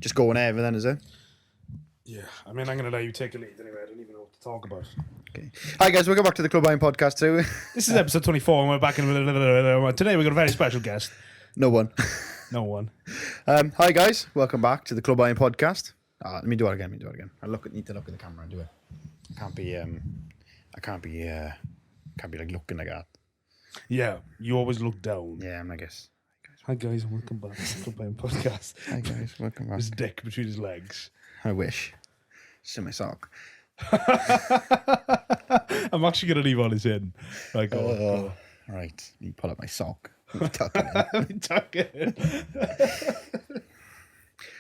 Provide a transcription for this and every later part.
Just go whenever then, is it? Yeah, I mean, I'm going to let you take a lead anyway. I don't even know what to talk about. Okay. Hi guys, welcome back to the Clwb podcast too. This is episode 24 and we're back in... Today we've got a very special guest. No one. No one. Hi guys, welcome back to the Clwb podcast. Let me do it again. I need to look at the camera and do it. I can't be like looking like that. Yeah, you always look down. Yeah, I guess. Hi guys, and welcome back to the Clwb podcast. Hi guys, welcome back. His dick between his legs. I wish. It's in my sock. I'm actually going to leave all this in. Like, Right, you pull up my sock. Tuck it in.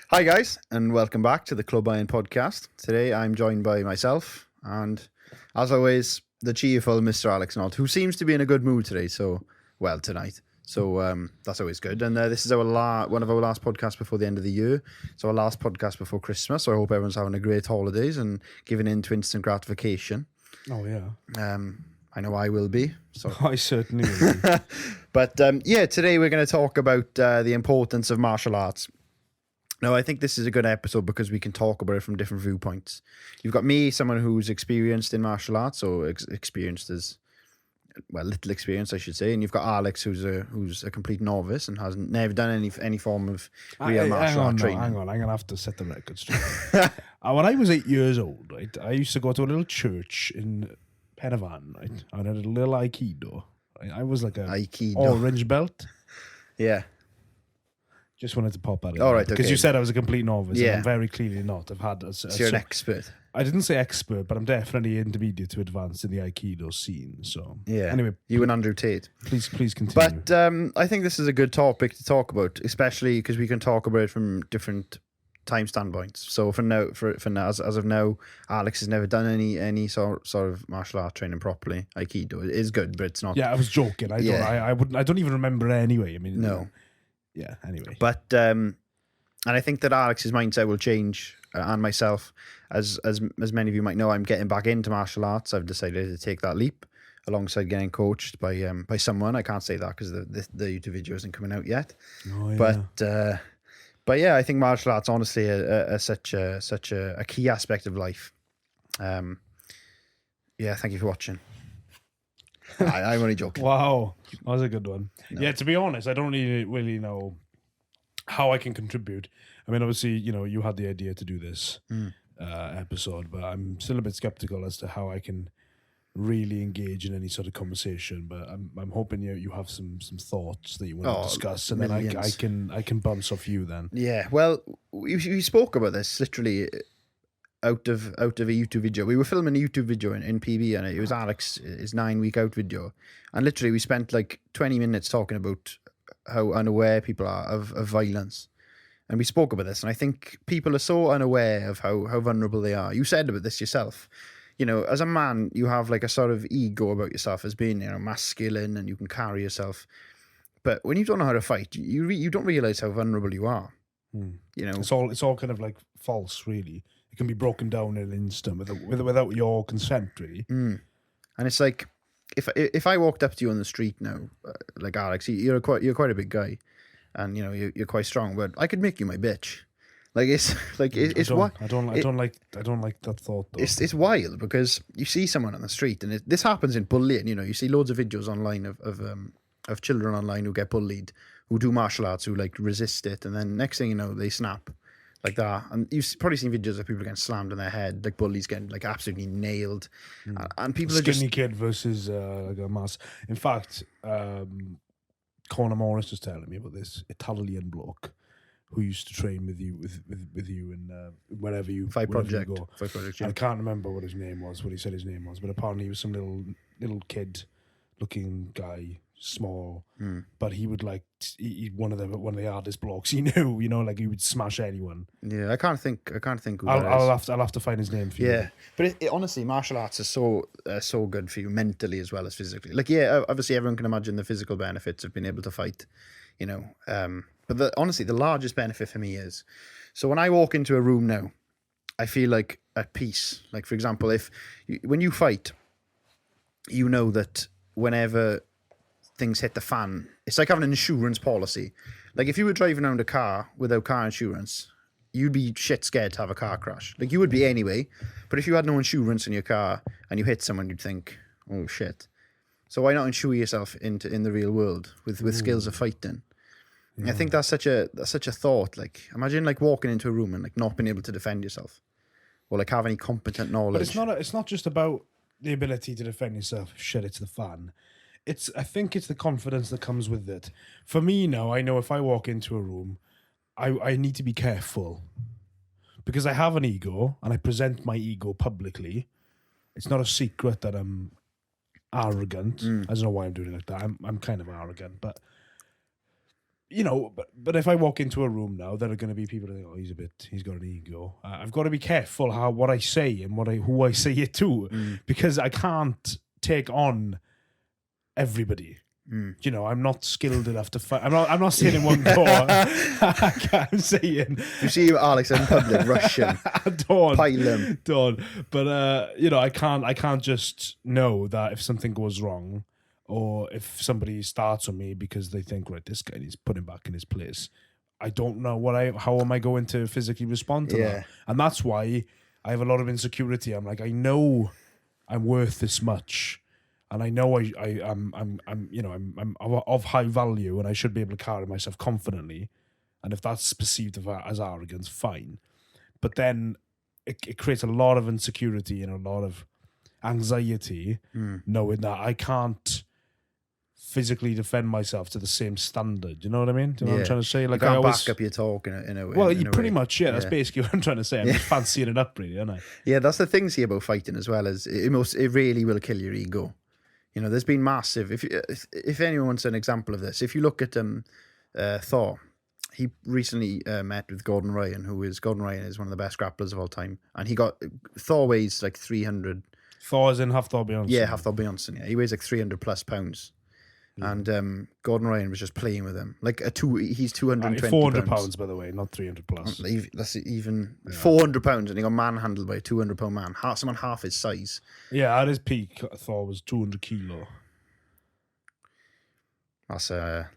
Hi guys, and welcome back to the Clwb podcast. Today I'm joined by myself and, as always, the cheerful Mr. Alex Knott, who seems to be in a good mood today. Tonight. So that's always good. And this is one of our last podcasts before the end of the year. It's our last podcast before Christmas. So I hope everyone's having a great holidays and giving in to instant gratification. Oh, yeah. I know I will be. So I certainly will be. But today we're going to talk about the importance of martial arts. Now, I think this is a good episode because we can talk about it from different viewpoints. You've got me, someone who's experienced in martial arts, or experienced as... well, little experience, I should say, and you've got Alex, who's a complete novice and hasn't never done any form of real martial art training. Hang on, I'm gonna have to set the record straight. When I was 8 years old, right, I used to go to a little church in Penavan, right. I had a little Aikido. Right? I was like a Aikido orange belt. Yeah. Just wanted to pop that in. All right, because you said I was a complete novice. Yeah. And I'm very clearly not. I've had so you're an expert. I didn't say expert, but I'm definitely intermediate to advanced in the Aikido scene. So yeah. Anyway, you and Andrew Tate. Please continue. But I think this is a good topic to talk about, especially because we can talk about it from different time standpoints. So for now, as of now, Alex has never done any sort of martial art training properly. Aikido it is good, but it's not. Yeah, I was joking. I don't even remember it anyway. I mean, no. Yeah. Anyway, but and I think that Alex's mindset will change, and myself, as many of you might know, I'm getting back into martial arts. I've decided to take that leap alongside getting coached by someone. I can't say that because the YouTube video isn't coming out yet. Oh, yeah. But yeah, I think martial arts honestly are such a key aspect of life. Yeah, thank you for watching. I'm only joking. Wow, that was a good one. No. Yeah, to be honest, I don't really know how I can contribute. I mean, obviously, you had the idea to do this episode, but I'm still a bit skeptical as to how I can really engage in any sort of conversation. But I'm hoping you have some thoughts that you want to discuss, and millions. Then I can bounce off you then. Yeah, well, we spoke about this literally out of a YouTube video. We were filming a YouTube video in PB, and it was Alex's 9-week out video, and literally we spent like 20 minutes talking about how unaware people are of violence. And we spoke about this, and I think people are so unaware of how vulnerable they are. You said about this yourself. As a man, you have like a sort of ego about yourself as being, masculine, and you can carry yourself. But when you don't know how to fight, you don't realize how vulnerable you are. It's all kind of like false, really. It can be broken down in an instant without your consent, really. And it's like if I walked up to you on the street now, like Alex, you're quite a big guy, and you're quite strong, but I could make you my bitch. Like I don't like that thought though. It's wild because you see someone on the street, and this happens in bullying. You see loads of videos online of children online who get bullied, who do martial arts, who like resist it, and then next thing you know they snap like that. And you've probably seen videos of people getting slammed in their head, like bullies getting like absolutely nailed, and people skinny are just kid versus like a mass. In fact, Conor Morris was telling me about this Italian bloke who used to train with you and wherever you Fight Project. You go. Fight Project. Yeah. I can't remember what his name was, what he said his name was, but apparently he was some little kid looking guy, small, but he would like one of the hardest blocks he knew. Like he would smash anyone. Yeah, I can't think. Who I'll have to find his name for you. Yeah, but honestly, martial arts are so good for you mentally as well as physically. Like, yeah, obviously everyone can imagine the physical benefits of being able to fight. But honestly, the largest benefit for me is, so when I walk into a room now, I feel like at peace. Like, for example, when you fight, you know that whenever things hit the fan, it's like having an insurance policy. Like if you were driving around a car without car insurance, you'd be shit scared to have a car crash. Like, you would be anyway. But if you had no insurance in your car and you hit someone, you'd think, oh, shit. So why not insure yourself in the real world with skills of fighting? Yeah. I think that's such a thought. Like, imagine like walking into a room and like not being able to defend yourself, or like have any competent knowledge. But it's not just about the ability to defend yourself if shit hits the fan. I think it's the confidence that comes with it. For me now, I know if I walk into a room, I need to be careful because I have an ego and I present my ego publicly. It's not a secret that I'm arrogant. I don't know why I'm doing it like that. I'm kind of arrogant, but you know, but if I walk into a room now, there are going to be people that think, oh, he's got an ego. I've got to be careful what I say and who I say it to, because I can't take on everybody. You know, I'm not skilled enough to fight. I'm not saying in one go. I'm saying you see Alex in public Russian. Don't pile him. Don't. But you know, I can't just know that if something goes wrong, or if somebody starts on me because they think, right, this guy needs to put him back in his place. I don't know how am I going to physically respond to that, and that's why I have a lot of insecurity. I'm like, I know I'm worth this much. And I know I'm of high value, and I should be able to carry myself confidently. And if that's perceived as arrogance, fine. But then it creates a lot of insecurity and a lot of anxiety, knowing that I can't physically defend myself to the same standard. You know what I mean? Do you know what I'm trying to say? Like, you can't back up your talk in a way. Well, pretty much, yeah. That's basically what I'm trying to say. I'm just fancying it up, really, aren't I? Yeah, that's the thing here about fighting as well. Is it really will kill your ego. You know, there's been massive. If anyone wants an example of this, if you look at Thor, he recently met with Gordon Ryan is one of the best grapplers of all time, and Thor weighs like 300. Thor is in half Thor Beyonce. Yeah, half Thor Beyonce. Yeah, he weighs like 300 plus pounds. And Gordon Ryan was just playing with him. Like he's 220 400 pounds, by the way, not 300 plus. That's even 400 pounds, and he got manhandled by a 200 pound man. Someone half his size. Yeah, at his peak, I thought was 200 kilo. That's a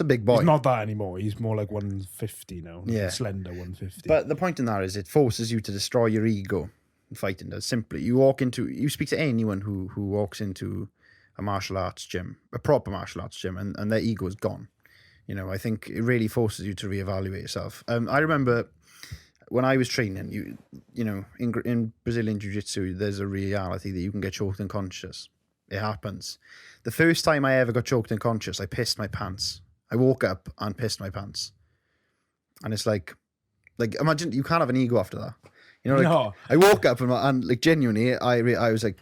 big boy. He's not that anymore. He's more like 150 now. Yeah, slender 150. But the point in that is, it forces you to destroy your ego. Fighting does simply. You speak to anyone who walks into a martial arts gym, a proper martial arts gym, and their ego is gone. You know, I think it really forces you to reevaluate yourself. I remember when I was training, you know, in Brazilian Jiu-Jitsu, there's a reality that you can get choked unconscious. It happens. The first time I ever got choked unconscious, I pissed my pants. I woke up and pissed my pants. And it's like imagine you can't have an ego after that. You know, like, no. I woke up and like genuinely, I was like,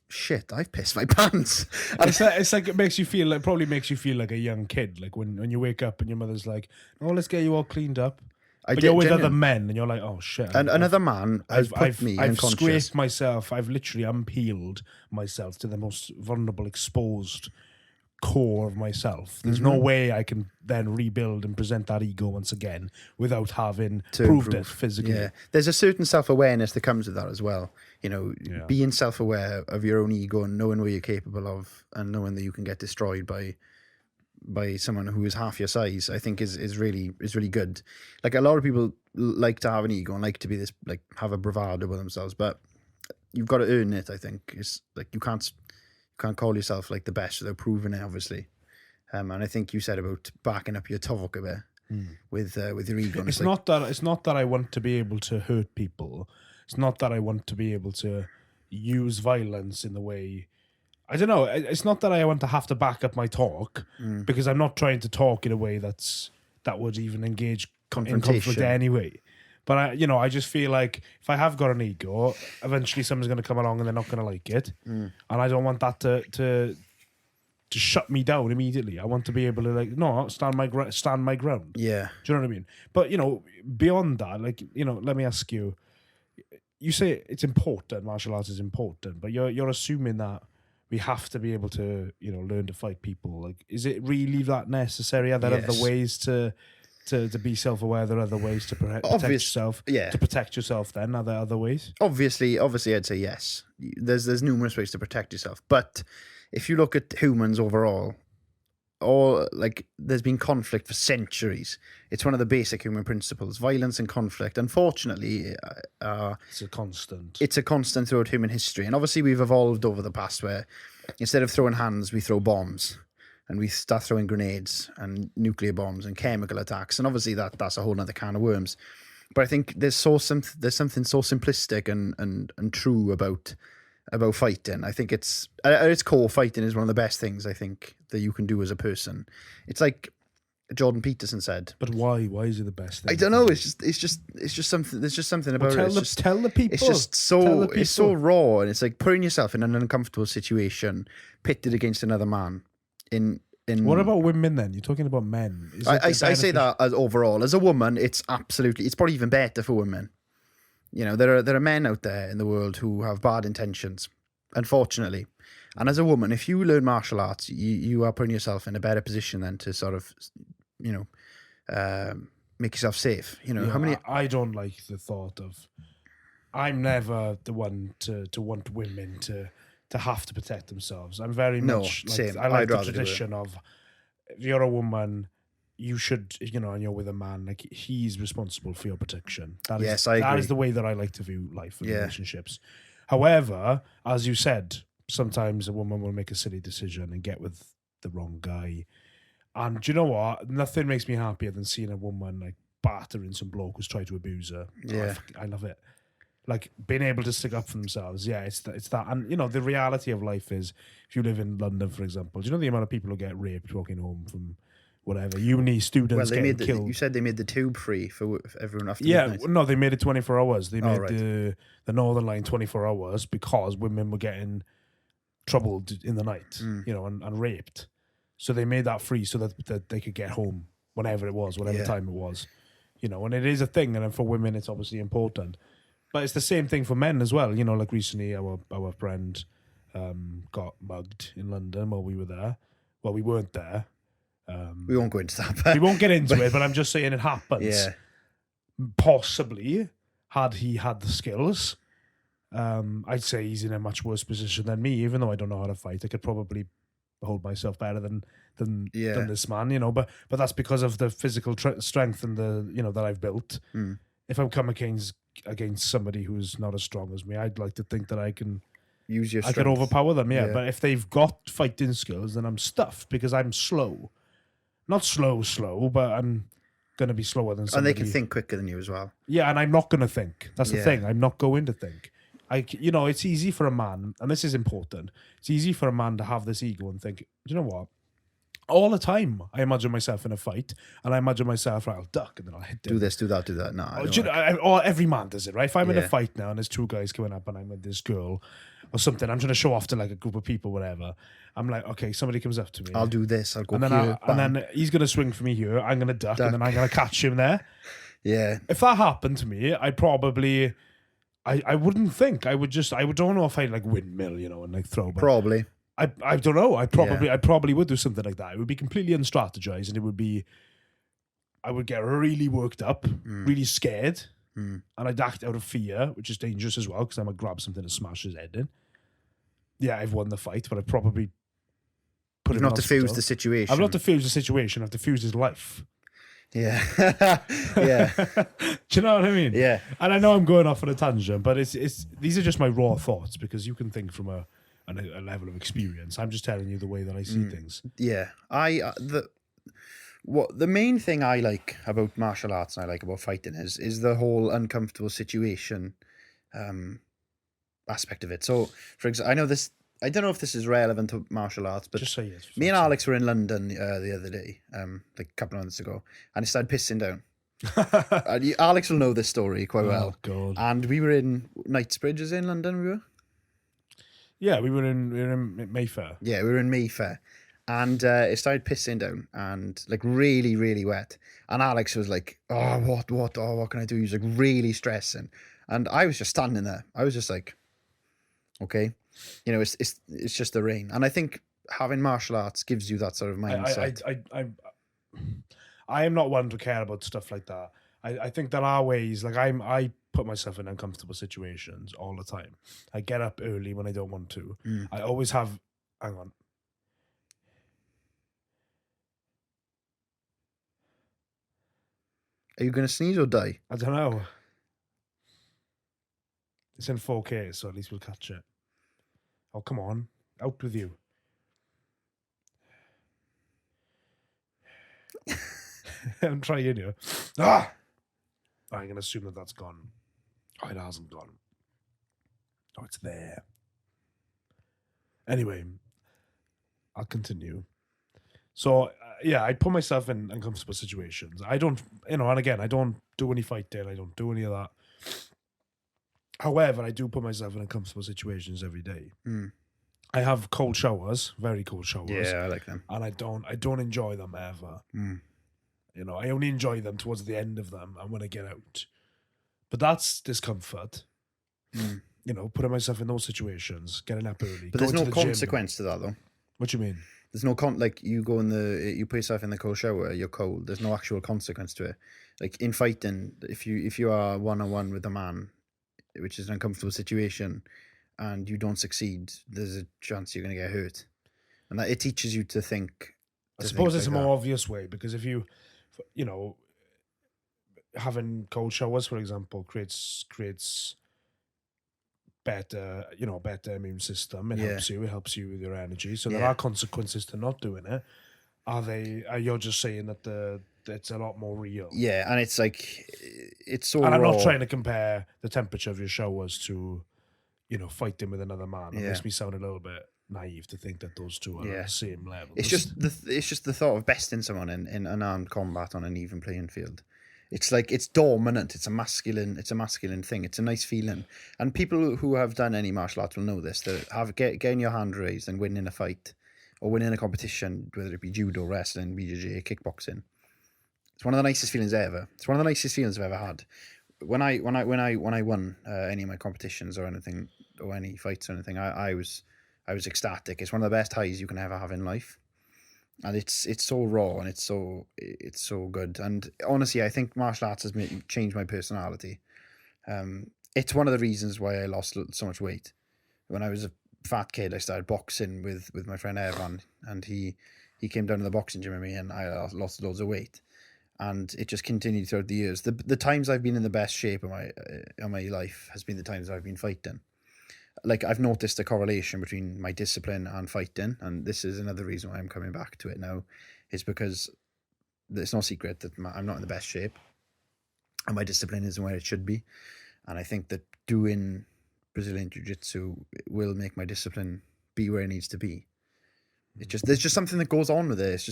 shit, I've pissed my pants. And it's like it probably makes you feel like a young kid. Like when you wake up and your mother's like, oh, let's get you all cleaned up. But you're with other men and you're like, oh shit. And another man has put me I've unconscious. Scraped myself. I've literally unpeeled myself to the most vulnerable, exposed core of myself. There's no way I can then rebuild and present that ego once again without having proved it physically. Yeah. There's a certain self-awareness that comes with that as well. You know, being self-aware of your own ego and knowing what you're capable of, and knowing that you can get destroyed by someone who is half your size, I think is really good. Like, a lot of people like to have an ego and like to be this, like, have a bravado with themselves, but you've got to earn it. I think it's like you can't call yourself like the best without proving it, obviously. And I think you said about backing up your talk a bit with your ego. It's not that I want to be able to hurt people. It's not that I want to be able to use violence in the way. I don't know. It's not that I want to have to back up my talk, because I'm not trying to talk in a way that would even engage in conflict anyway. But I just feel like if I have got an ego, eventually someone's going to come along and they're not going to like it, and I don't want that to shut me down immediately. I want to be able to stand my ground. Yeah, do you know what I mean? But beyond that, let me ask you. You say it's important, martial arts is important, but you're assuming that we have to be able to learn to fight people. Like, is it really that necessary? Are there other ways to be self-aware? There are other ways to protect yourself. Yeah. To protect yourself, then are there other ways? Obviously, I'd say yes. There's numerous ways to protect yourself, but if you look at humans overall, there's been conflict for centuries. It's one of the basic human principles, violence and conflict. Unfortunately, it's a constant. It's a constant throughout human history. And obviously we've evolved over the past where instead of throwing hands, we throw bombs. And we start throwing grenades and nuclear bombs and chemical attacks. And obviously that's a whole other can of worms. But I think there's something so simplistic and true about fighting. I think it's at its core, fighting is one of the best things I think that you can do as a person. It's like Jordan Peterson said. But why? Why is it the best thing? I don't know. It's just something. There's just something about it. Tell the people. It's just so it's so raw, and it's like putting yourself in an uncomfortable situation, pitted against another man. What about women then? You're talking about men. I say that as overall. As a woman, it's probably even better for women. You know, there are men out there in the world who have bad intentions, unfortunately. And as a woman, if you learn martial arts, you are putting yourself in a better position then to sort of, make yourself safe. You know, yeah, how many? I don't like the thought of. I'm never the one to want women to have to protect themselves. I'm very much like, same. I like I'd the rather tradition of if you're a woman, you should, and you're with a man, like he's responsible for your protection. I agree. That is the way that I like to view life and relationships. However, as you said, sometimes a woman will make a silly decision and get with the wrong guy. And do you know what? Nothing makes me happier than seeing a woman like battering some bloke who's tried to abuse her. Yeah. I love it. Like being able to stick up for themselves. Yeah, it's that. And the reality of life is, if you live in London, for example, do you know the amount of people who get raped walking home from whatever uni students getting killed? You said they made the tube free for everyone after midnight. No, they made it 24 hours. They made right. the Northern Line 24 hours because women were getting troubled in the night, and raped. So they made that free so that they could get home whenever it was, whatever time it was. And it is a thing, and for women it's obviously important. But it's the same thing for men as well. Like recently our friend got mugged in London while we were there. Well, we weren't there. We won't go into that. We won't get into it, but I'm just saying it happens. Yeah. Possibly, had he had the skills, I'd say he's in a much worse position than me, even though I don't know how to fight. I could probably hold myself better than this man, But that's because of the physical strength and the that I've built. Mm. If I'm coming against somebody who's not as strong as me, I'd like to think that I can use your strength. I can overpower them, yeah. But if they've got fighting skills, then I'm stuffed because I'm slow. Not slow, but I'm going to be slower than somebody. And they can think quicker than you as well. Yeah, and I'm not going to think. That's the thing. I'm not going to think. It's easy for a man, and this is important. It's easy for a man to have this ego and think, you know what? All the time, I imagine myself in a fight, and I imagine myself, right, I'll duck, and then I'll hit them. Do this, do that, do that. No, every man does it, right? If I'm in a fight now, and there's two guys coming up, and I'm with this girl, or something, I'm trying to show off to like a group of people, whatever. I'm like, okay, somebody comes up to me. I'll do this. I'll go and here. And then he's going to swing for me here. I'm going to duck, and then I'm going to catch him there. Yeah. If that happened to me, I'd probably... I wouldn't think. I don't know if I'd like windmill, and like throw. Probably. I don't know. I probably would do something like that. It would be completely unstrategized, and it would be. I would get really worked up, really scared, and I'd act out of fear, which is dangerous as well because I might grab something and smash his head in. Yeah, I've won the fight, but I probably put him. Not defused the situation. I've not defused the situation. I've defused his life. Yeah. Yeah. Do you know what I mean? Yeah. And I know I'm going off on a tangent, but it's these are just my raw thoughts because you can think from a level of experience. I'm just telling you the way that I see things. Yeah. The main thing I like about martial arts and I like about fighting is the whole uncomfortable situation aspect of it. So, for example, I don't know if this is relevant to martial arts, but just say yes. Me and Alex were in London the other day, like a couple of months ago, and he started pissing down. Alex will know this story quite well. God. And we were in Knightsbridge, is it in London we were? Yeah, we were in Mayfair. Yeah, we were in Mayfair. And it started pissing down and like really, really wet. And Alex was like, oh, what can I do? He was like really stressing. And I was just standing there. I was just like, okay. It's just the rain. And I think having martial arts gives you that sort of mindset. I am not one to care about stuff like that. I think there are ways, like I put myself in uncomfortable situations all the time. I get up early when I don't want to. I always have, hang on. Are you going to sneeze or die? I don't know. It's in 4K, so at least we'll catch it. Oh, come on. Out with you. I'm trying here. Ah! I'm going to assume that that's gone. Oh, it hasn't gone. Oh, it's there. Anyway, I'll continue. So, yeah, I put myself in uncomfortable situations. I don't, and again, I don't do any fighting. I don't do any of that. However, I do put myself in uncomfortable situations every day. I have cold showers, very cold showers. Yeah, I like them. And I don't enjoy them ever. I only enjoy them towards the end of them and when I get out. But that's discomfort. Putting myself in those situations, getting up early. But there's no consequence to that, though. What do you mean? There's no like you go you put yourself in the cold shower, you're cold. There's no actual consequence to it. Like in fighting, if you are 1-on-1 with a man, which is an uncomfortable situation, and you don't succeed, there's a chance you're going to get hurt, and that it teaches you to think. I suppose it's a more obvious way, because if you having cold showers, for example, creates better immune system. It helps you with your energy. So there are consequences to not doing it. Are you just saying that it's a lot more real? Yeah, and it's like it's so. And I'm raw. not trying to compare the temperature of your showers to, fighting with another man. It makes me sound a little bit naive to think that those two are on the same level. It's just the thought of besting someone in unarmed combat on an even playing field. It's like it's dominant. It's a masculine thing. It's a nice feeling. And people who have done any martial arts will know this. That getting your hand raised and winning a fight, or winning a competition, whether it be judo, wrestling, BJJ, kickboxing. It's one of the nicest feelings ever. It's one of the nicest feelings I've ever had. When I won any of my competitions or anything, or any fights or anything, I was ecstatic. It's one of the best highs you can ever have in life. And it's so raw and it's so good. And honestly, I think martial arts has changed my personality. It's one of the reasons why I lost so much weight. When I was a fat kid, I started boxing with my friend Evan, and he came down to the boxing gym with me, and I lost loads of weight. And it just continued throughout the years. The times I've been in the best shape of my life has been the times I've been fighting. Like, I've noticed a correlation between my discipline and fighting, and this is another reason why I'm coming back to it now, is because it's no secret that I'm not in the best shape, and my discipline isn't where it should be. And I think that doing Brazilian Jiu-Jitsu will make my discipline be where it needs to be. There's just something that goes on with it.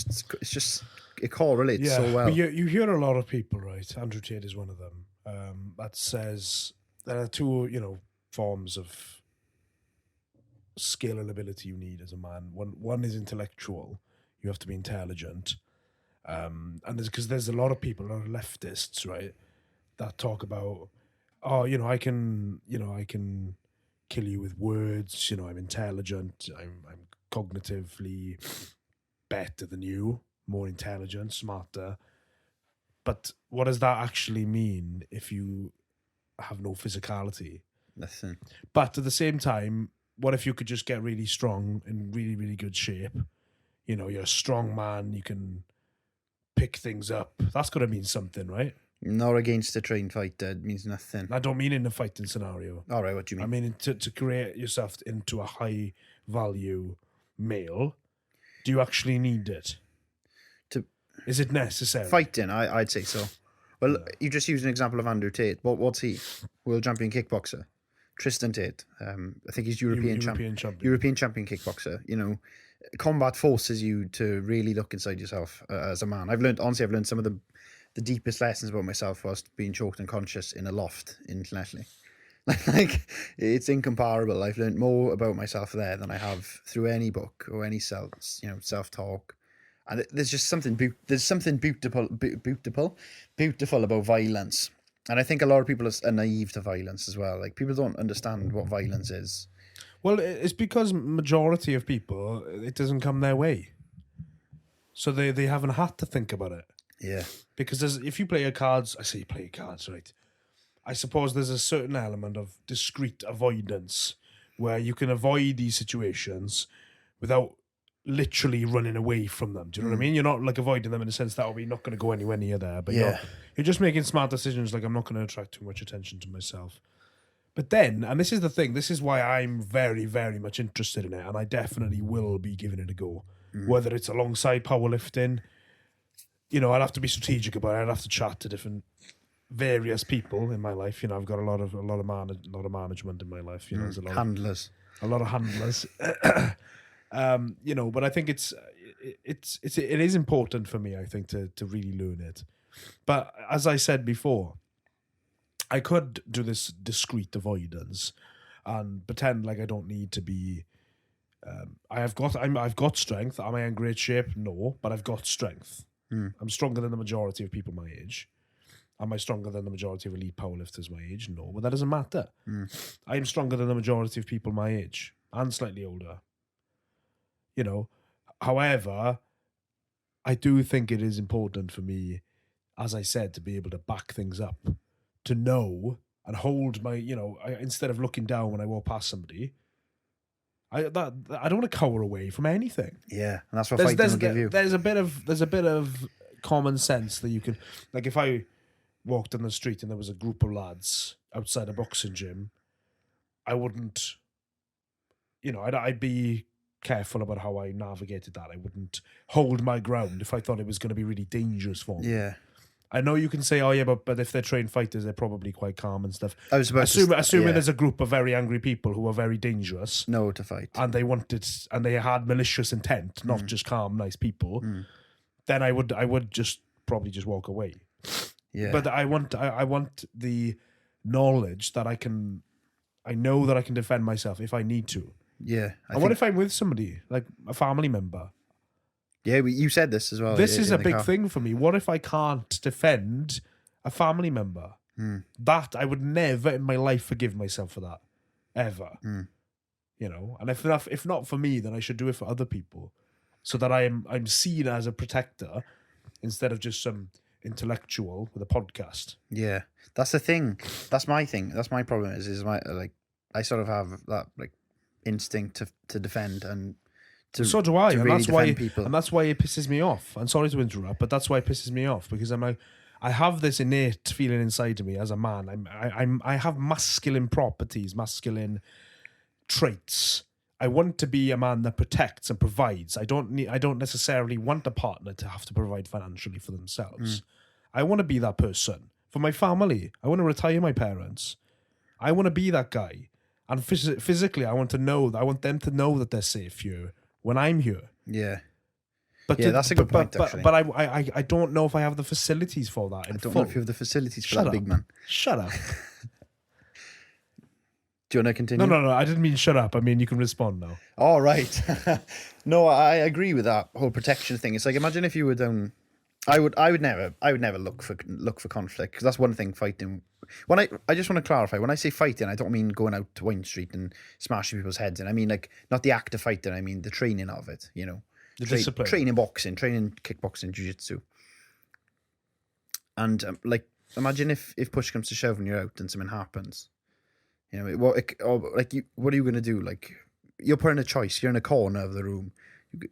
It correlates so well. But you hear a lot of people, right? Andrew Tate is one of them. That says there are two, forms of skill and ability you need as a man. One is intellectual. You have to be intelligent. And there's a lot of people, a lot of leftists, right, that talk about, I can kill you with words. I'm intelligent. I'm cognitively better than you, more intelligent, smarter. But what does that actually mean if you have no physicality? Nothing. But at the same time, what if you could just get really strong and really, really good shape? You're a strong man. You can pick things up. That's got to mean something, right? Not against a trained fighter. It means nothing. I don't mean in a fighting scenario. All right, what do you mean? I mean to create yourself into a high value male. Do you actually need it? Is it necessary? Fighting, I'd say so. Well, you just used an example of Andrew Tate. What's he? World champion kickboxer. Tristan Tate. I think he's European champion kickboxer. Combat forces you to really look inside yourself as a man. I've learned some of the deepest lessons about myself whilst being choked unconscious in a loft internationally. Like, it's incomparable. I've learned more about myself there than I have through any book or any self-talk. And there's just something beautiful about violence. And I think a lot of people are naive to violence as well. Like, people don't understand what violence is. Well, it's because majority of people, it doesn't come their way. So they haven't had to think about it. Yeah. Because if you play your cards, I say you play your cards, right? I suppose there's a certain element of discreet avoidance where you can avoid these situations without literally running away from them. Do you know what I mean? You're not like avoiding them in the sense that we're not going to go anywhere near there, but Yeah. you're just making smart decisions. Like, I'm not going to attract too much attention to myself. But then, and this is the thing, this is why I'm very, very much interested in it, and I definitely will be giving it a go. Whether it's alongside powerlifting, you know, I'd have to be strategic about it. I'd have to chat to different various people in my life. You know, I've got a lot of management in my life. You know, there's a lot Handlers. a lot of handlers. You know, but I think it is important for me, I think, to really learn it. But as I said before, I could do this discreet avoidance and pretend like I don't need to be. I've got strength. Am I in great shape? No, but I've got strength. I'm stronger than the majority of people my age. Am I stronger than the majority of elite powerlifters my age? No, but that doesn't matter. I am stronger than the majority of people my age and slightly older. You know, however, I do think it is important for me, as I said, to be able to back things up, to know and hold my, you know, instead of looking down when I walk past somebody, I don't want to cower away from anything. Yeah, and that's what fighting will give you. There's a bit of common sense that you can, like, if I walked on the street and there was a group of lads outside a boxing gym, I wouldn't, you know, I'd be careful about how I navigated that. I wouldn't hold my ground if I thought it was going to be really dangerous for me. Yeah. I know you can say, oh yeah, but if they're trained fighters, they're probably quite calm and stuff. I was about assuming there's a group of very angry people who are very dangerous. No to fight. And they had malicious intent, not just calm, nice people. Then I would just probably just walk away. Yeah. But I want the knowledge that I know that I can defend myself if I need to. Yeah. And what if I'm with somebody, like a family member? Yeah, you said this as well. This is a big thing for me. What if I can't defend a family member? That I would never in my life forgive myself for that, ever. You know, and if not for me, then I should do it for other people, so that I'm seen as a protector instead of just some intellectual with a podcast. Yeah, that's the thing. That's my thing. That's my problem. Is my like I sort of have that like instinct to defend and. So do I, and really that's why it pisses me off. I'm sorry to interrupt, but that's why it pisses me off, because I'm like, I have this innate feeling inside of me as a man. I have masculine properties, masculine traits. I want to be a man that protects and provides. I don't necessarily want a partner to have to provide financially for themselves. I want to be that person for my family. I want to retire my parents. I want to be that guy. And physically, I want them to know that they're safe here when I'm here. Yeah. But that's a good point, actually. But I don't know if I have the facilities for that. I don't know if you have the facilities for that, big man. Shut up. Do you want to continue? No. I didn't mean shut up. I mean, you can respond now. Oh, right. No, I agree with that whole protection thing. It's like, imagine if you were down. I would never look for conflict, because that's one thing fighting. I just want to clarify, when I say fighting, I don't mean going out to Wine Street and smashing people's heads in. I mean, like, not the act of fighting. I mean the training of it. You know, the discipline, training boxing, training kickboxing, jiu-jitsu. And like, imagine if push comes to shove and you're out and something happens. You know, what are you going to do? Like, you're put in a choice. You're in a corner of the room.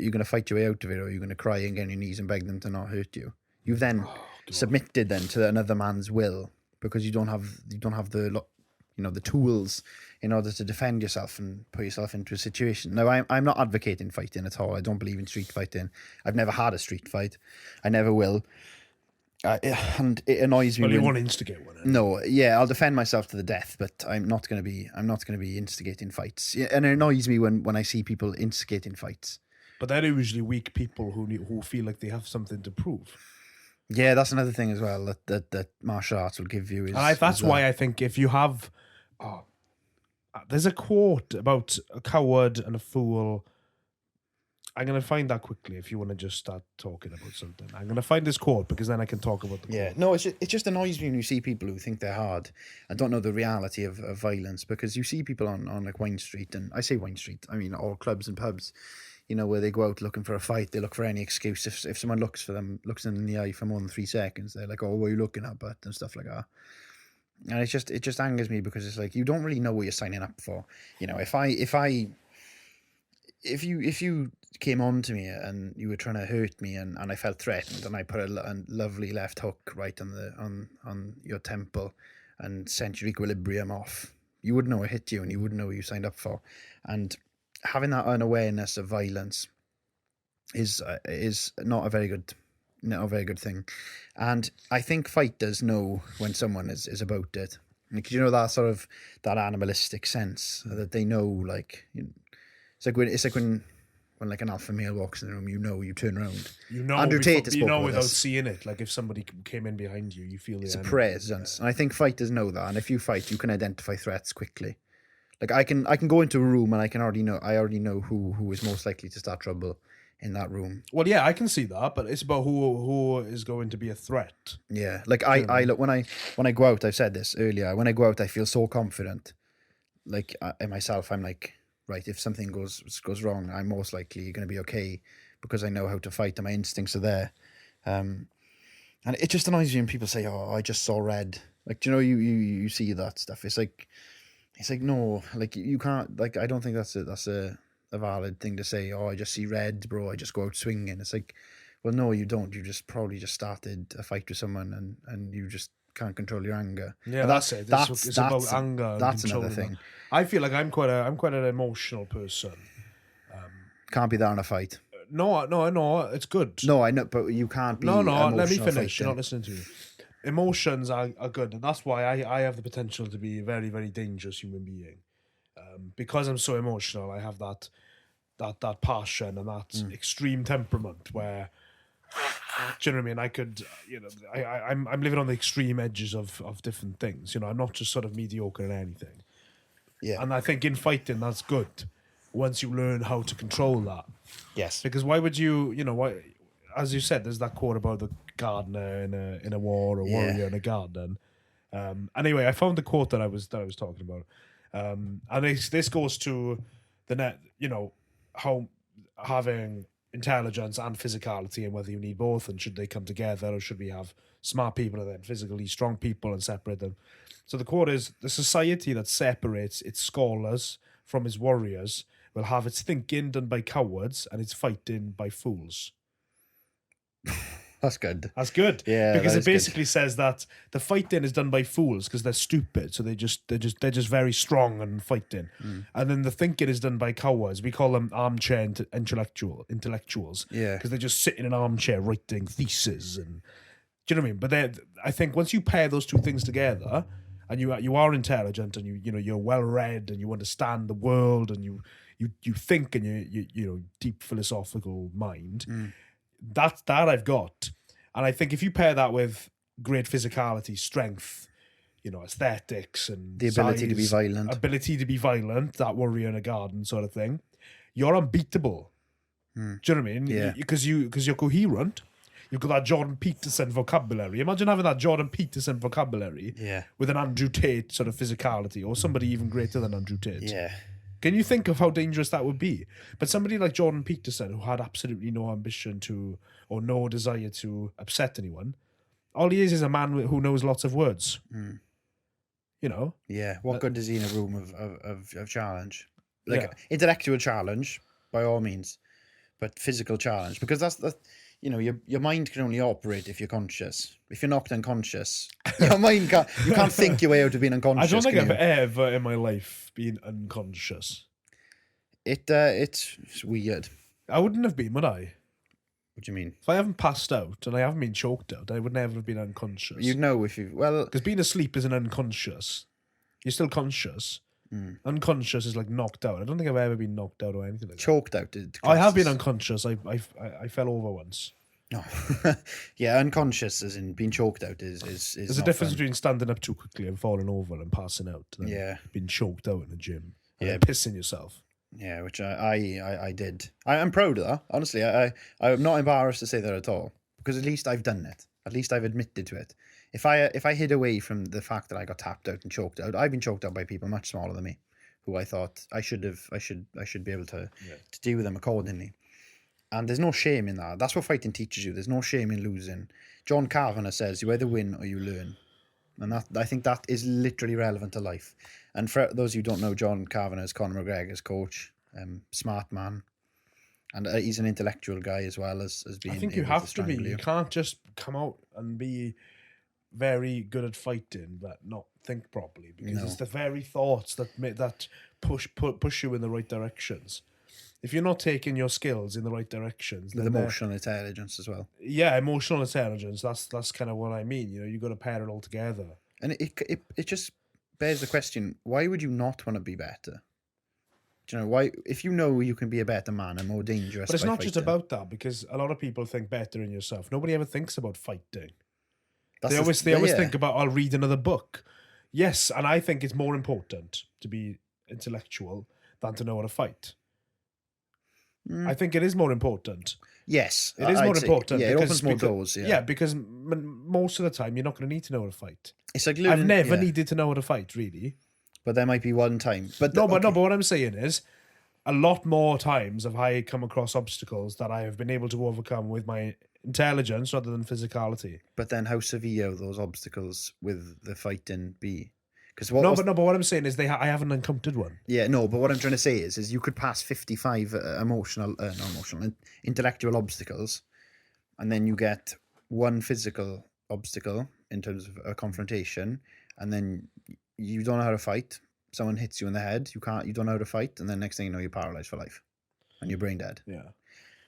You're going to fight your way out of it, or you're going to cry and get on your knees and beg them to not hurt you. You've then submitted then to another man's will, because you don't have the, you know, the tools in order to defend yourself and put yourself into a situation. Now, I'm not advocating fighting at all. I don't believe in street fighting. I've never had a street fight. I never will. And it annoys me. Well, you won't instigate one. No, yeah, I'll defend myself to the death, but I'm not going to be instigating fights. Yeah, and it annoys me when I see people instigating fights. But they're usually weak people who feel like they have something to prove. Yeah, that's another thing as well that martial arts will give you. That's why I think if you have, there's a quote about a coward and a fool. I'm going to find that quickly if you want to just start talking about something. I'm going to find this quote, because then I can talk about the quote. Yeah, no, it just annoys me when you see people who think they're hard and don't know the reality of violence, because you see people on like Wine Street, and I say Wine Street, I mean all clubs and pubs, you know, where they go out looking for a fight. They look for any excuse. If someone looks them in the eye for more than 3 seconds, they're like, oh, what are you looking at, but, and stuff like that. And it just angers me, because it's like, you don't really know what you're signing up for. You know, if you came on to me and you were trying to hurt me and I felt threatened and I put a lovely left hook right on your temple and sent your equilibrium off, you wouldn't know it hit you and you wouldn't know what you signed up for. And having that unawareness of violence is not a very good thing. And I think fighters know when someone is about it. Like, you know, that sort of that animalistic sense that they know, like, you know, it's like when like an alpha male walks in the room, you turn around. You know, Andrew Tate has you spoken know about without this. seeing it. Like if somebody came in behind you, you feel It's a energy. presence, and I think fighters know that. And if you fight, you can identify threats quickly. Like I can go into a room and I already know who is most likely to start trouble in that room. Well, yeah, I can see that, but it's about who is going to be a threat. Yeah, like I look when I go out. I've said this earlier. When I go out, I feel so confident. Like in myself, I'm like, right, if something goes wrong, I'm most likely going to be okay because I know how to fight and my instincts are there. And it just annoys me when people say, "Oh, I just saw red." Like, do you know, you see that stuff. It's like no, like you can't. Like, I don't think that's a valid thing to say. "Oh, I just see red, bro. I just go out swinging." It's like, well, no, you don't. You just probably just started a fight with someone and you just can't control your anger. Yeah, And that's it. It's about anger. And that's controlling another thing. that. I feel like I'm quite an emotional person. Can't be there in a fight. No, it's good. No, I know, but you can't be. No, let me emotional finish. fighting. You're not listening to me. Emotions are good, and that's why I have the potential to be a very, very dangerous human being. Because I'm so emotional, I have that passion and that extreme temperament where, do you know what I mean? I could, you know, I'm living on the extreme edges of different things. You know, I'm not just sort of mediocre in anything. Yeah. And I think in fighting, that's good once you learn how to control that. Yes. Because why would you know, why, as you said, there's that quote about the gardener in a war, or warrior in a garden. Anyway, I found the quote that I was talking about. And this goes to the net, you know, how having intelligence and physicality and whether you need both and should they come together or should we have smart people and then physically strong people and separate them. So the quote is, the society that separates its scholars from its warriors will have its thinking done by cowards and its fighting by fools. That's good. That's good. Yeah, because that it is basically says that the fighting is done by fools because they're stupid, so they're just very strong and fighting. And then the thinking is done by cowards. We call them armchair intellectuals. Yeah. Because they just sit in an armchair writing theses and, do you know what I mean? But I think once you pair those two things together, and you are intelligent and you're well read and you understand the world and you think and you know, deep philosophical mind. That I've got. And I think if you pair that with great physicality, strength, you know, aesthetics and The ability to be violent. that warrior in a garden sort of thing, you're unbeatable. Do you know what I mean? Yeah. Because you're coherent. You've got that Jordan Peterson vocabulary. Imagine having that Jordan Peterson vocabulary with an Andrew Tate sort of physicality, or somebody even greater than Andrew Tate. Yeah. Can you think of how dangerous that would be? But somebody like Jordan Peterson, who had absolutely no ambition to, or no desire to upset anyone, all he is a man who knows lots of words. You know? Yeah. What good is he in a room of challenge? Like intellectual challenge, by all means, but physical challenge, because that's you know, your mind can only operate if you're conscious. If you're knocked unconscious, your mind you can't think your way out of being unconscious. I don't think I've ever in my life been unconscious. It's weird. I wouldn't have been, would I? What do you mean? If I haven't passed out and I haven't been choked out, I would never have been unconscious. You'd know if you because being asleep isn't unconscious. You're still conscious. Unconscious is like knocked out. I don't think I've ever been knocked out or anything like that. Choked out. I have been unconscious. I fell over once. No. Yeah, unconscious as in being choked out is There's a difference between standing up too quickly and falling over and passing out. And being choked out in the gym. And then pissing yourself. Yeah, which I did. I'm proud of that. Honestly, I'm not embarrassed to say that at all, because at least I've done it. At least I've admitted to it. If I hid away from the fact that I got tapped out and choked out, I've been choked out by people much smaller than me, who I thought I should be able to deal with them accordingly. And there's no shame in that. That's what fighting teaches you. There's no shame in losing. John Carvener says you either win or you learn. And I think that is literally relevant to life. And for those who don't know, John Carvener is Conor McGregor's coach. Smart man. And he's an intellectual guy as well as being. I think you able have to be. strangle You can't just come out and be very good at fighting but not think properly, because it's the very thoughts that push you in the right directions. If you're not taking your skills in the right directions, with then emotional intelligence as well. yeah, emotional intelligence. That's kind of what I mean. You know, you got to pair it all together. And it just bears the question: why would you not want to be better? Do you know why? If you know you can be a better man and more dangerous, But it's by not just fighting. about that, because a lot of people think better in yourself. Nobody ever thinks about fighting. That's They always think about, I'll read another book. Yes, and I think it's more important to be intellectual than to know how to fight. I think it is more important. Yes, It is I'd more say, important. Yeah, it opens more doors. Yeah, because most of the time you're not going to need to know how to fight. It's like I've never needed to know how to fight, really. But there might be one time. But But what I'm saying is, a lot more times have I come across obstacles that I have been able to overcome with my intelligence rather than physicality. But then, how severe will those obstacles with the fighting be? Because But what I'm saying is, I haven't encountered one. Yeah, no. But what I'm trying to say is you could pass 55 intellectual obstacles, and then you get one physical obstacle in terms of a confrontation, and then you don't know how to fight. Someone hits you in the head. You don't know how to fight, and then next thing you know, you're paralyzed for life, and you're brain dead. Yeah.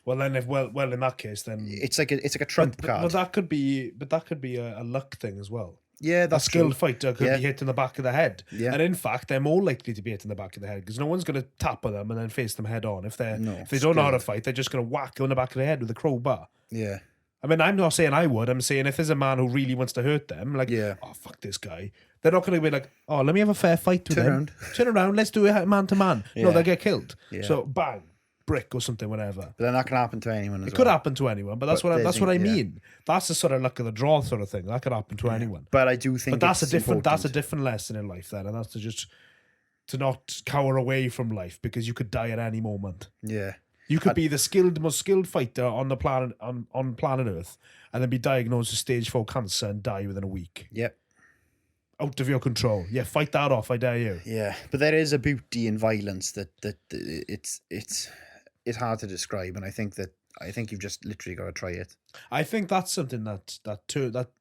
Well, then, in that case, then it's like a trump card. But that could be a luck thing as well. Yeah, that's a skilled true. fighter could be hit in the back of the head. Yeah. And in fact, they're more likely to be hit in the back of the head because no one's going to tap at them and then face them head on. If they don't know how to fight, they're just going to whack them in the back of the head with a crowbar. Yeah. I mean, I'm not saying I would. I'm saying if there's a man who really wants to hurt them, like, oh, fuck this guy, they're not going to be like, oh, let me have a fair fight with them. Turn around, let's do it man to man. No, they'll get killed. Yeah. So, bang. Brick or something, whatever. But then that can happen to anyone. It could happen to anyone, but that's what I mean. That's the sort of luck of the draw sort of thing. That could happen to anyone. But I do think that's a different lesson in life then, and that's to not cower away from life because you could die at any moment. Yeah, you could be the most skilled fighter on the planet on planet Earth, and then be diagnosed with stage 4 cancer and die within a week. Yep. Out of your control. Yeah, fight that off. I dare you. Yeah, but there is a beauty in violence that it's hard to describe, and I think you've just literally got to try it. I think that's something that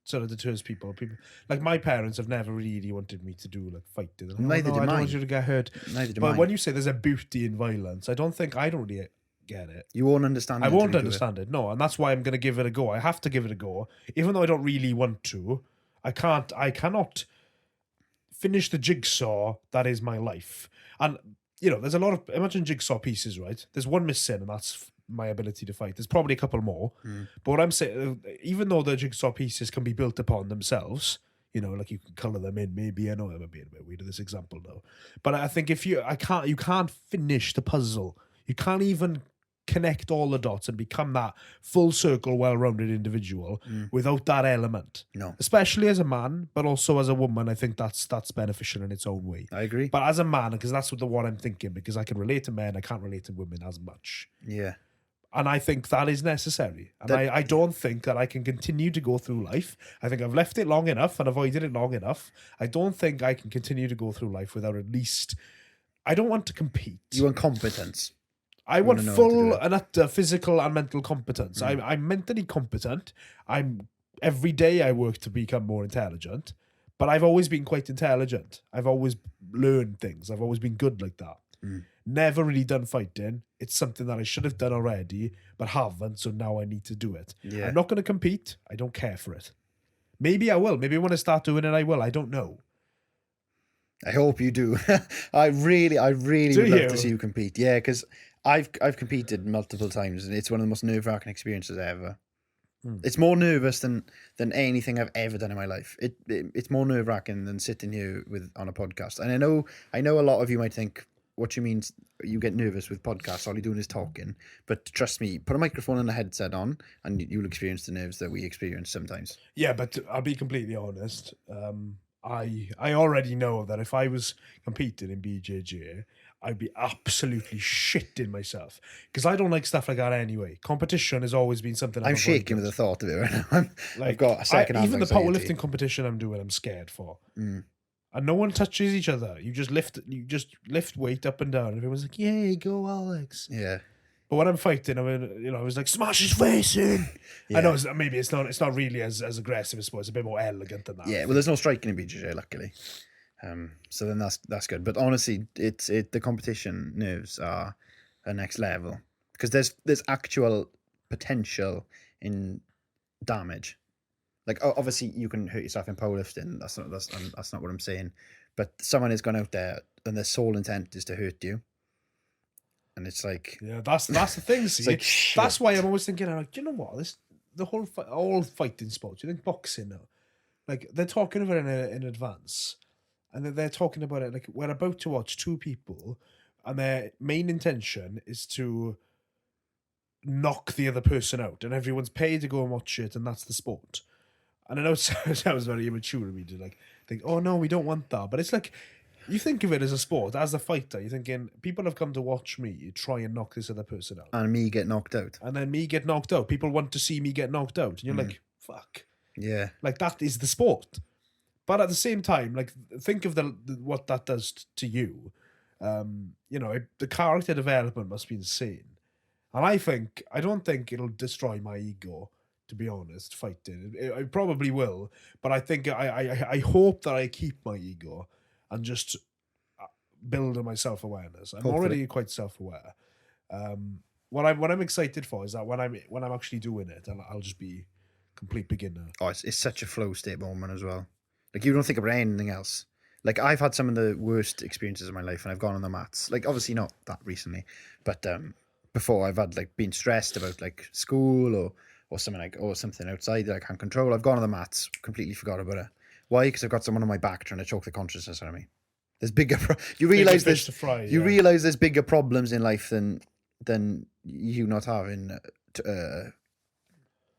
sort of deters people. People like my parents have never really wanted me to do like fighting. Neither did mine. I don't want you to get hurt. Neither did mine. But when you say there's a beauty in violence, I don't really get it. You won't understand it. I won't understand it. No, and that's why I'm going to give it a go. I have to give it a go, even though I don't really want to. I cannot finish the jigsaw that is my life. And you know, there's a lot of, imagine jigsaw pieces, right? There's one missing, and that's my ability to fight. There's probably a couple more. But what I'm saying, even though the jigsaw pieces can be built upon themselves, you know, like you can color them in, maybe. I know I'm being a bit weird in this example, though. But I think you can't finish the puzzle. You can't even connect all the dots and become that full circle, well-rounded individual without that element. No. Especially as a man, but also as a woman, I think that's beneficial in its own way. I agree. But as a man, because that's what I'm thinking, because I can relate to men, I can't relate to women as much. Yeah. And I think that is necessary. And I don't think that I can continue to go through life. I think I've left it long enough and avoided it long enough. I don't think I can continue to go through life without at least... I don't want to compete. You want competence. I want full and utter physical and mental competence. I'm mentally competent. Every day I work to become more intelligent, but I've always been quite intelligent. I've always learned things. I've always been good like that. Never really done fighting. It's something that I should have done already, but haven't, so now I need to do it. Yeah. I'm not going to compete. I don't care for it. Maybe I will. Maybe when I start doing it, I will. I don't know. I hope you do. I really would love to see you compete. Yeah, because I've competed multiple times, and it's one of the most nerve-wracking experiences ever. It's more nervous than anything I've ever done in my life. It's more nerve-wracking than sitting here on a podcast. And I know a lot of you might think, what you mean you get nervous with podcasts, all you're doing is talking. But trust me, put a microphone and a headset on and you'll experience the nerves that we experience sometimes. Yeah, but I'll be completely honest. I already know that if I was competing in BJJ, I'd be absolutely shitting myself because I don't like stuff like that anyway. Competition has always been something I'm shaking with the thought of it right now. I've got a second even the powerlifting competition I'm doing, I'm scared for. And no one touches each other. You just lift weight up and down. And everyone's like, "Yay, go Alex!" Yeah, But when I'm fighting, I mean, I was like, smash his face in. Yeah. I know maybe it's not really as aggressive as suppose. It's a bit more elegant than that. Yeah, well, there's no striking in BJJ, luckily. So then that's good. But honestly, the competition nerves are a next level because there's actual potential in damage. Like obviously you can hurt yourself in powerlifting. That's not what I'm saying. But someone has gone out there and their sole intent is to hurt you. And it's like, yeah, that's the thing. See, like, that's why I'm always thinking, I'm like, you know what? The whole all fighting sports. You think boxing now, like they're talking about it in advance, and they're talking about it like we're about to watch two people, and their main intention is to knock the other person out, and everyone's paid to go and watch it, and that's the sport. And I know it sounds very immature of me to like think, oh no, we don't want that. But it's like, you think of it as a sport, as a fighter, you're thinking, people have come to watch me try and knock this other person out. And me get knocked out. And then me get knocked out. People want to see me get knocked out. And you're like, fuck. Yeah. Like, that is the sport. But at the same time, like, think of what that does to you. The character development must be insane. And I don't think it'll destroy my ego, to be honest, fighting. It probably will, but I think I hope that I keep my ego and just build on my self-awareness. I'm already quite self-aware. What I'm excited for is that when I'm actually doing it, I'll just be complete beginner. Oh, it's such a flow state moment as well. Like you don't think about anything else. Like I've had some of the worst experiences of my life, and I've gone on the mats. Like obviously not that recently, but before I've had like been stressed about like school or something outside that I can't control. I've gone on the mats, completely forgot about it. Why? Because I've got someone on my back trying to choke the consciousness out of me. There's you realize there's bigger problems in life than you not having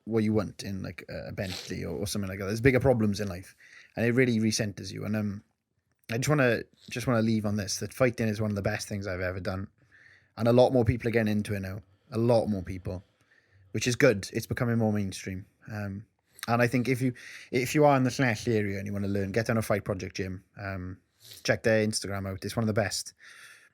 what you want in like a Bentley or something like that. There's bigger problems in life, and it really recenters you. And I just want to leave on this that fighting is one of the best things I've ever done, and a lot more people are getting into it now. A lot more people, which is good. It's becoming more mainstream. And I think if you are in the Llanelli area and you want to learn, get down a Fight Project gym. Check their Instagram out. It's one of the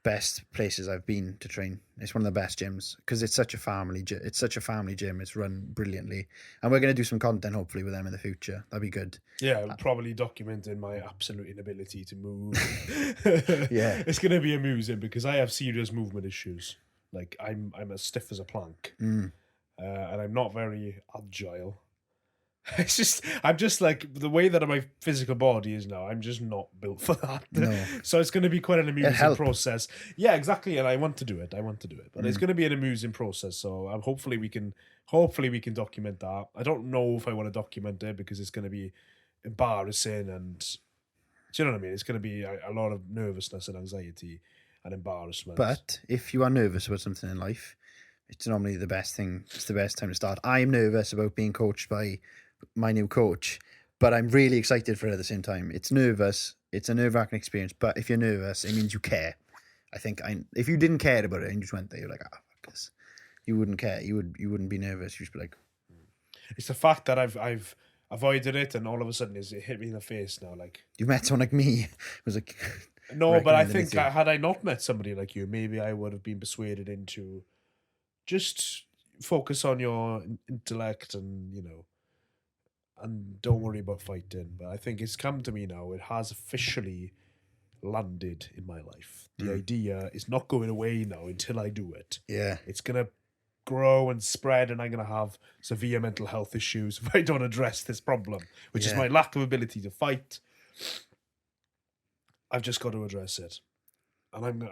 best places I've been to train. It's one of the best gyms because it's such a family gym. It's run brilliantly, and we're going to do some content hopefully with them in the future. That'd be good. Yeah, probably documenting my absolute inability to move. Yeah, it's going to be amusing because I have serious movement issues. Like I'm as stiff as a plank, and I'm not very agile. I'm just like the way that my physical body is now. I'm just not built for that. No. So it's going to be quite an amusing process. Yeah, exactly. And I want to do it. But it's going to be an amusing process. So hopefully we can document that. I don't know if I want to document it because it's going to be embarrassing and do you know what I mean? It's going to be a lot of nervousness and anxiety and embarrassment. But if you are nervous about something in life, it's normally the best thing. It's the best time to start. I'm nervous about being coached by my new coach, but I'm really excited for it at the same time. It's nervous. It's a nerve-wracking experience, but if you're nervous, it means you care. I think if you didn't care about it and you just went there, you're like, fuck this. You wouldn't care. You wouldn't be nervous. You'd just be like... It's the fact that I've avoided it and all of a sudden it hit me in the face now. Like you've met someone like me. It was like... No, but I think had I not met somebody like you, maybe I would have been persuaded into just focus on your intellect and, and don't worry about fighting. But I think it's come to me now. It has officially landed in my life. The idea is not going away now until I do it. Yeah. It's going to grow and spread and I'm going to have severe mental health issues if I don't address this problem, which is my lack of ability to fight. I've just got to address it. And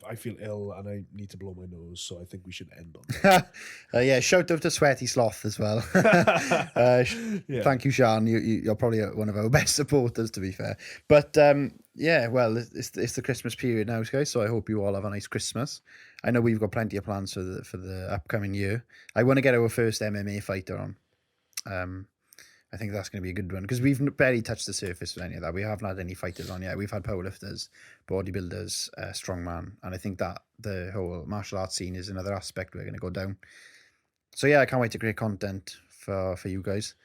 I feel ill and I need to blow my nose, so I think we should end on that. Shout out to Sweaty Sloth as well. Thank you, Sean. You're probably one of our best supporters, to be fair. But well, it's the Christmas period now, guys. So I hope you all have a nice Christmas. I know we've got plenty of plans for the upcoming year. I want to get our first MMA fighter on. I think that's going to be a good one because we've barely touched the surface with any of that. We haven't had any fighters on yet. We've had powerlifters, bodybuilders, strongman, and I think that the whole martial arts scene is another aspect we're going to go down. So yeah, I can't wait to create content for you guys.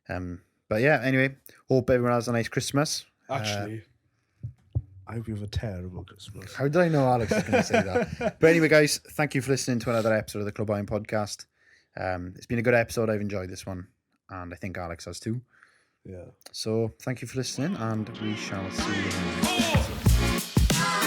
But yeah, anyway, hope everyone has a nice Christmas. Actually, I hope you have a terrible Christmas. How did I know Alex was going to say that? But anyway, guys, thank you for listening to another episode of the Clwb podcast. It's been a good episode. I've enjoyed this one. And I think Alex has too. Yeah. So thank you for listening, and we shall see you in the next episode.